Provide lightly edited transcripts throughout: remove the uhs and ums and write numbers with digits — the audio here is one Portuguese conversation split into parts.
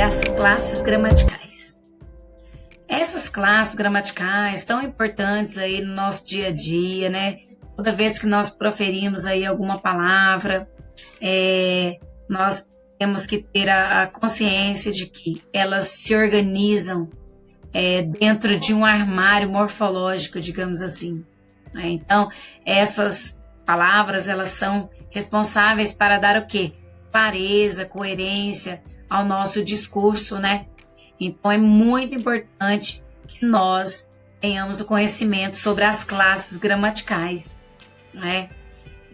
sobre as classes gramaticais. Essas classes gramaticais tão importantes aí no nosso dia a dia, né? Toda vez que nós proferimos aí alguma palavra, nós temos que ter a consciência de que elas se organizam dentro de um armário morfológico, digamos assim. Então, essas palavras, elas são responsáveis para dar o quê? Clareza, coerência ao nosso discurso, né? Então, é muito importante que nós tenhamos o conhecimento sobre as classes gramaticais, né?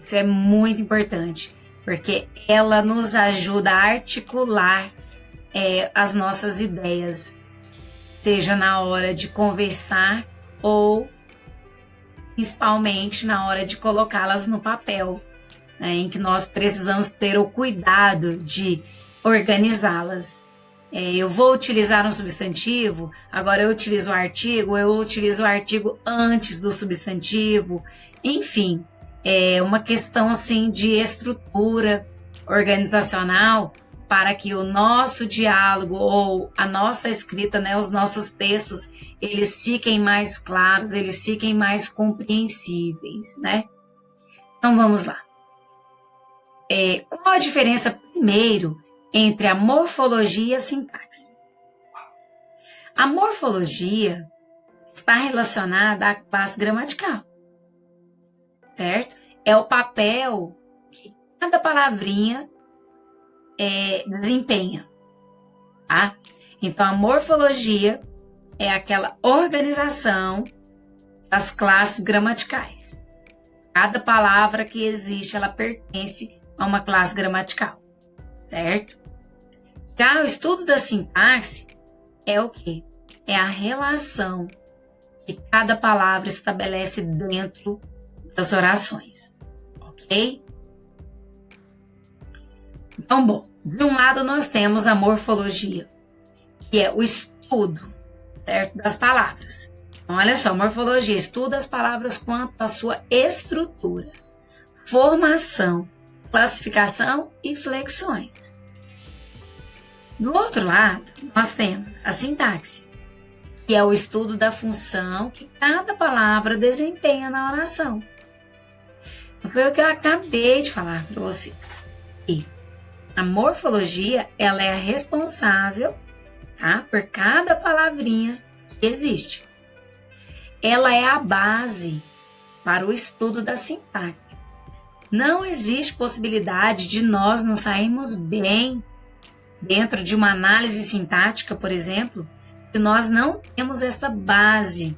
Isso é muito importante, porque ela nos ajuda a articular as nossas ideias, seja na hora de conversar ou principalmente na hora de colocá-las no papel, né, em que nós precisamos ter o cuidado de organizá-las. Eu vou utilizar um substantivo, agora eu utilizo o artigo, eu utilizo o artigo antes do substantivo, enfim, é uma questão assim de estrutura organizacional para que o nosso diálogo ou a nossa escrita, né, os nossos textos, eles fiquem mais claros, eles fiquem mais compreensíveis, né? Então vamos lá. Qual a diferença, primeiro, entre a morfologia e a sintaxe? A morfologia está relacionada à classe gramatical, certo? É o papel que cada palavrinha desempenha, tá? Então, a morfologia é aquela organização das classes gramaticais. Cada palavra que existe, ela pertence a uma classe gramatical, certo? Já o estudo da sintaxe é o quê? É a relação que cada palavra estabelece dentro das orações, ok? Então, bom, de um lado nós temos a morfologia, que é o estudo, certo, das palavras. Então, olha só, morfologia estuda as palavras quanto à sua estrutura, formação, classificação e flexões. Do outro lado, nós temos a sintaxe, que é o estudo da função que cada palavra desempenha na oração. Então, foi o que eu acabei de falar para vocês. E a morfologia, ela é a responsável, tá, por cada palavrinha que existe. Ela é a base para o estudo da sintaxe. Não existe possibilidade de nós não sairmos bem dentro de uma análise sintática, por exemplo, se nós não temos essa base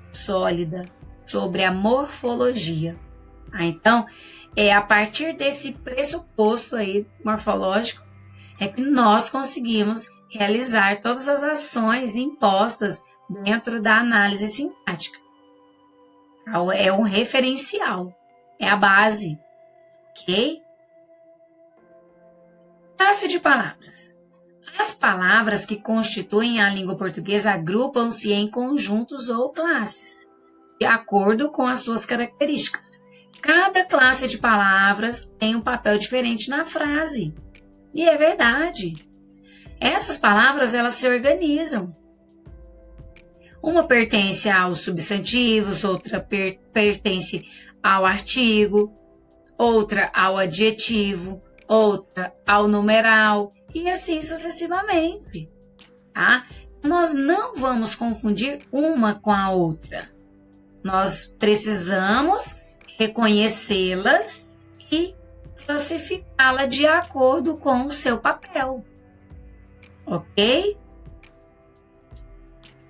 sólida sobre a morfologia. Então, a partir desse pressuposto aí morfológico é que nós conseguimos realizar todas as ações impostas dentro da análise sintática. É um referencial, é a base, ok? Classe de palavras. As palavras que constituem a língua portuguesa agrupam-se em conjuntos ou classes, de acordo com as suas características. Cada classe de palavras tem um papel diferente na frase. E é verdade. Essas palavras, elas se organizam. Uma pertence aos substantivos, outra pertence ao artigo, outra ao adjetivo, outra ao numeral, e assim sucessivamente, tá? Nós não vamos confundir uma com a outra. Nós precisamos reconhecê-las e classificá-la de acordo com o seu papel, ok?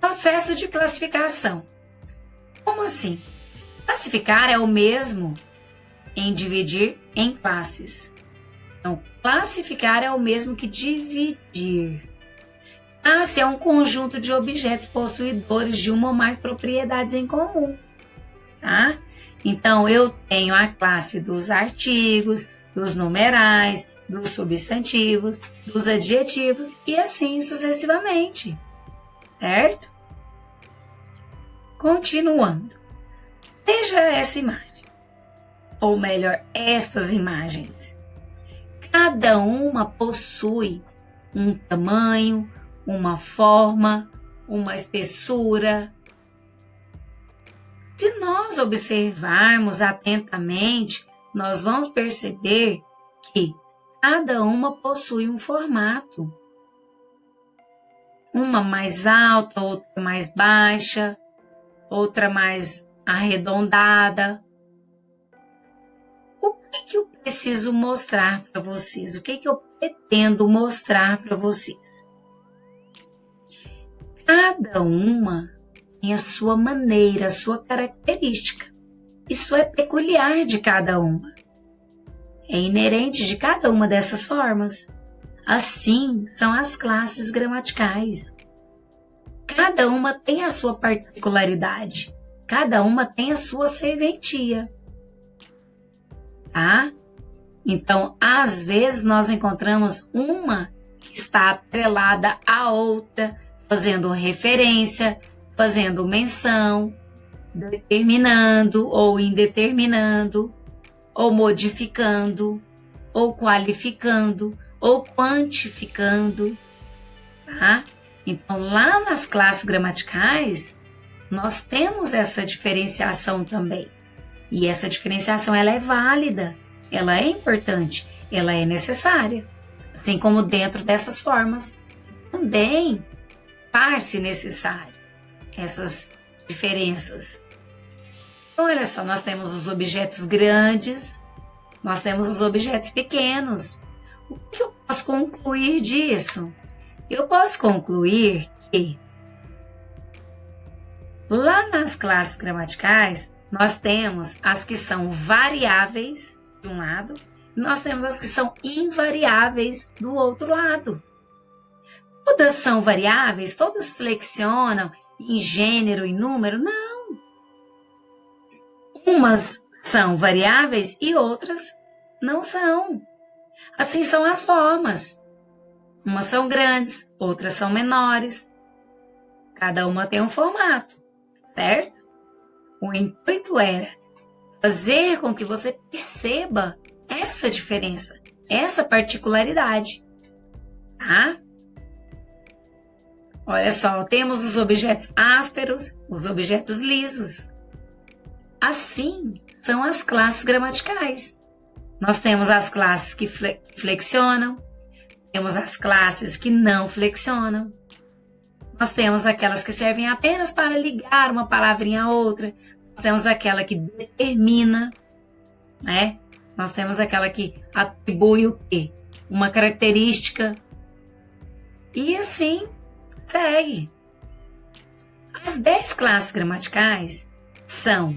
Processo de classificação. Como assim? Classificar é o mesmo em dividir em classes. Então, classificar é o mesmo que dividir. Classe é um conjunto de objetos possuidores de uma ou mais propriedades em comum, tá? Então, eu tenho a classe dos artigos, dos numerais, dos substantivos, dos adjetivos e assim sucessivamente, certo? Continuando. Veja essa imagem, ou melhor, estas imagens. Cada uma possui um tamanho, uma forma, uma espessura. Se nós observarmos atentamente, nós vamos perceber que cada uma possui um formato. Uma mais alta, outra mais baixa, outra mais arredondada. O que eu preciso mostrar para vocês? O que eu pretendo mostrar para vocês? Cada uma tem a sua maneira, a sua característica. Isso é peculiar de cada uma. É inerente de cada uma dessas formas. Assim são as classes gramaticais. Cada uma tem a sua particularidade. Cada uma tem a sua serventia. Tá? Então, às vezes, nós encontramos uma que está atrelada à outra, fazendo referência, fazendo menção, determinando ou indeterminando, ou modificando, ou qualificando, ou quantificando, tá? Então, lá nas classes gramaticais, nós temos essa diferenciação também. E essa diferenciação, ela é válida, ela é importante, ela é necessária. Assim como dentro dessas formas, também faz-se necessário essas diferenças. Então, olha só, nós temos os objetos grandes, nós temos os objetos pequenos. O que eu posso concluir disso? Eu posso concluir que lá nas classes gramaticais, nós temos as que são variáveis de um lado, e nós temos as que são invariáveis do outro lado. Todas são variáveis, todas flexionam em gênero e número? Não. Umas são variáveis e outras não são. Assim são as formas. Umas são grandes, outras são menores. Cada uma tem um formato, certo? O intuito era fazer com que você perceba essa diferença, essa particularidade, tá? Olha só, temos os objetos ásperos, os objetos lisos. Assim são as classes gramaticais. Nós temos as classes que flexionam, temos as classes que não flexionam. Nós temos aquelas que servem apenas para ligar uma palavrinha a outra. Nós temos aquela que determina, né? Nós temos aquela que atribui o quê? Uma característica. E assim segue. As 10 classes gramaticais são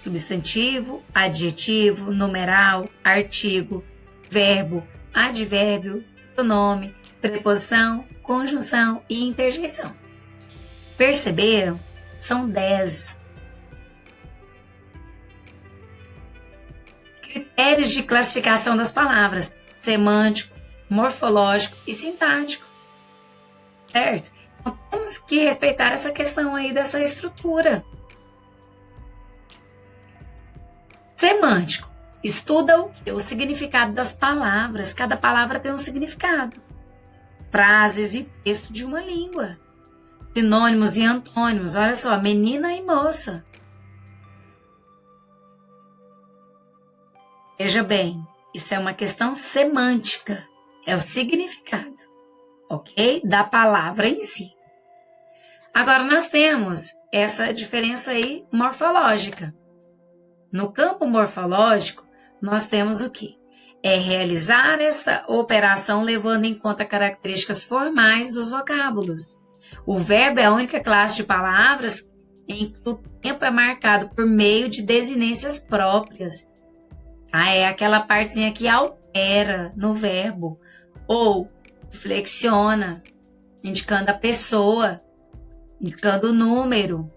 substantivo, adjetivo, numeral, artigo, verbo, advérbio, pronome, preposição, conjunção e interjeição. Perceberam? São 10. Critérios de classificação das palavras: semântico, morfológico e sintático. Certo? Então, temos que respeitar essa questão aí dessa estrutura. Semântico. Estuda o significado das palavras. Cada palavra tem um significado. Frases e texto de uma língua. Sinônimos e antônimos. Olha só, menina e moça. Veja bem, isso é uma questão semântica. É o significado, ok? Da palavra em si. Agora, nós temos essa diferença aí morfológica. No campo morfológico, nós temos o quê? É realizar essa operação levando em conta características formais dos vocábulos. O verbo é a única classe de palavras em que o tempo é marcado por meio de desinências próprias. É aquela partezinha que altera no verbo ou flexiona, indicando a pessoa, indicando o número.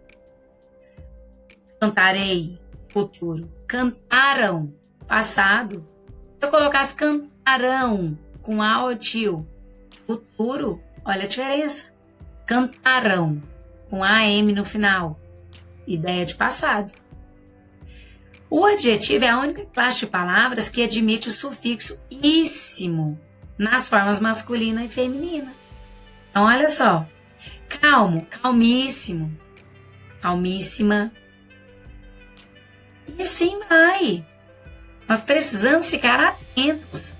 Cantarei, futuro. Cantaram, passado. Se eu colocasse cantarão com A ou tio, futuro, olha a diferença. Cantarão com AM no final, ideia de passado. O adjetivo é a única classe de palavras que admite o sufixo íssimo nas formas masculina e feminina. Então, olha só. Calmo, calmíssimo, calmíssima. E assim vai. Nós precisamos ficar atentos.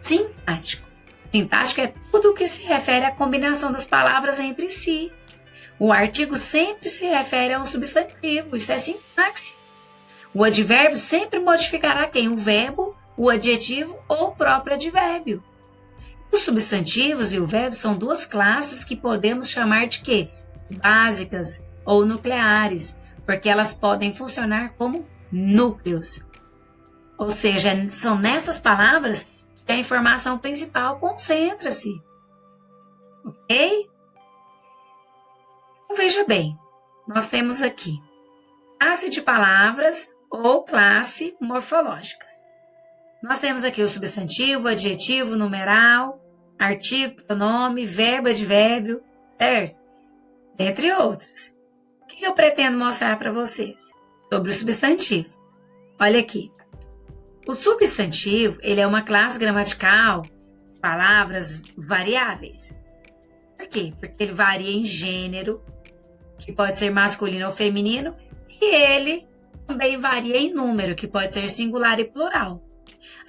Sintático. Sintático é tudo o que se refere à combinação das palavras entre si. O artigo sempre se refere a um substantivo, isso é sintaxe. O advérbio sempre modificará quem? O verbo, o adjetivo ou o próprio advérbio. Os substantivos e o verbo são duas classes que podemos chamar de quê? Básicas ou nucleares, porque elas podem funcionar como núcleos. Ou seja, são nessas palavras que a informação principal concentra-se. Ok? Então, veja bem, nós temos aqui classe de palavras ou classe morfológicas. Nós temos aqui o substantivo, adjetivo, numeral, artigo, pronome, verbo, advérbio, certo? Entre outras. O que eu pretendo mostrar para vocês sobre o substantivo? Olha aqui. O substantivo, ele é uma classe gramatical de palavras variáveis. Por quê? Porque ele varia em gênero, que pode ser masculino ou feminino, e ele também varia em número, que pode ser singular e plural,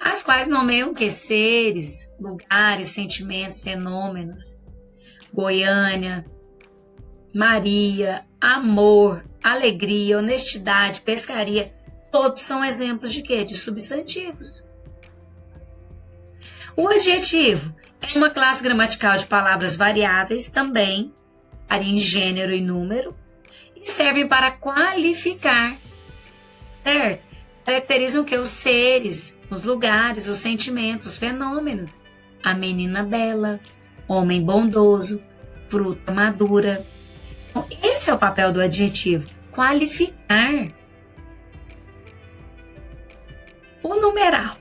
as quais nomeiam que seres, lugares, sentimentos, fenômenos. Goiânia, Maria, amor, alegria, honestidade, pescaria, todos são exemplos de quê? De substantivos. O adjetivo é uma classe gramatical de palavras variáveis também, varia em gênero e número, e servem para qualificar, certo? Caracterizam que os seres, os lugares, os sentimentos, os fenômenos. A menina bela, homem bondoso, fruta madura. Então, esse é o papel do adjetivo, qualificar. O numeral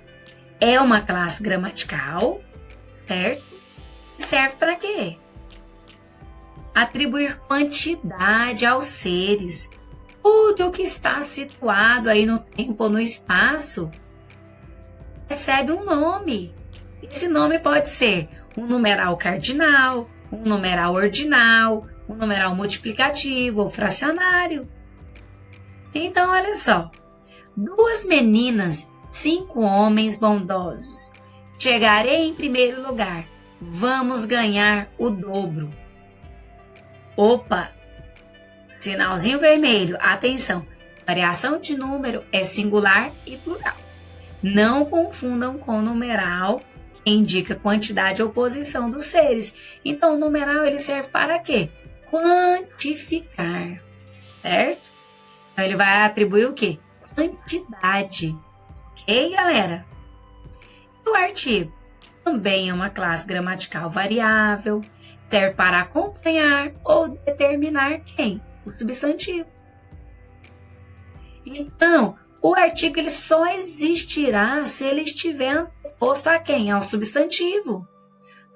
é uma classe gramatical, certo? Serve para quê? Atribuir quantidade aos seres. Tudo que está situado aí no tempo ou no espaço recebe um nome. Esse nome pode ser um numeral cardinal, um numeral ordinal, um numeral multiplicativo ou fracionário. Então, olha só. 2 meninas, 5 homens bondosos. Chegarei em primeiro lugar. Vamos ganhar o dobro. Opa! Sinalzinho vermelho. Atenção. Variação de número é singular e plural. Não confundam com numeral, que indica quantidade ou posição dos seres. Então, o numeral ele serve para quê? Quantificar, certo? Então, ele vai atribuir o quê? Quantidade. Ok, galera? E o artigo? Também é uma classe gramatical variável, serve para acompanhar ou determinar quem? O substantivo. Então, o artigo ele só existirá se ele estiver anteposto a quem? Ao substantivo.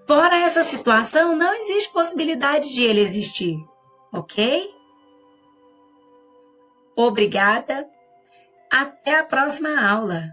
Fora essa situação, não existe possibilidade de ele existir. Ok? Obrigada. Até a próxima aula.